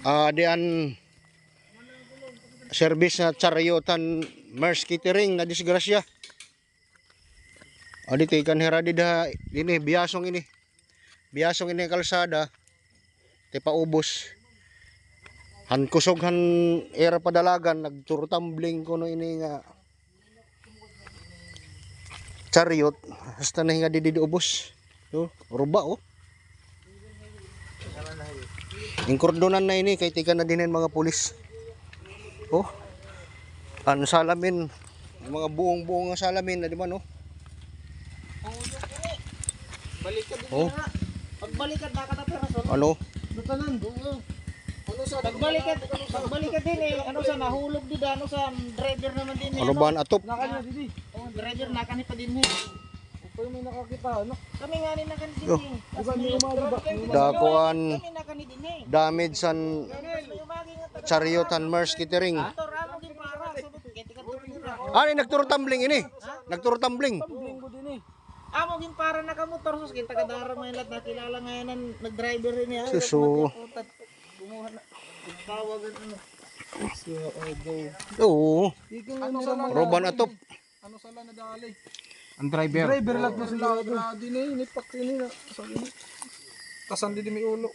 Diyan service na charyotan Mers Catering na disgrasya. Dito ikan heradida ini biasong ini. Biasong ini kalsada. Ti paubos. Han kusog han era padalagan nagturtambling kuno ini nga chariot hasta na hinga di ubos. Yo, ruba oh. Ingkordonan na ini kay tika na dinin mga pulis. Oh. Ang salamin, mga buong-buong nga salamin na di ba no? Balikan din Oh. na. Pagbalikan na ka na pero Ano? Dutanan. Ano sa pagbalikan din eh. Ano sa nahulog din ano sa driver naman din eh. Ano ba ang atop? Nakanya din. Oh, driver nakani pa din eh. Uy may nakakita ano? Kami nga ni nakani din eh. Ugan ni umagi ba? Dakuan Kami nakani din eh. damage san charyotan Mers Catering. Ato ramo din para sunod kay tika Nagturtambling ini. Nagturtambling. linggo din eh. Amo gin para nakamotor sus kita kadara may lat nakilala ngayon nag-driver ni ha. Suso. Bumuha na. Tawagan ano. Oo. Ano sa Roban atop. ano sala na dali? Ang driver. Driver lang na sila din eh, nipak ini na. Sabi ni. Tasan din mi ulo.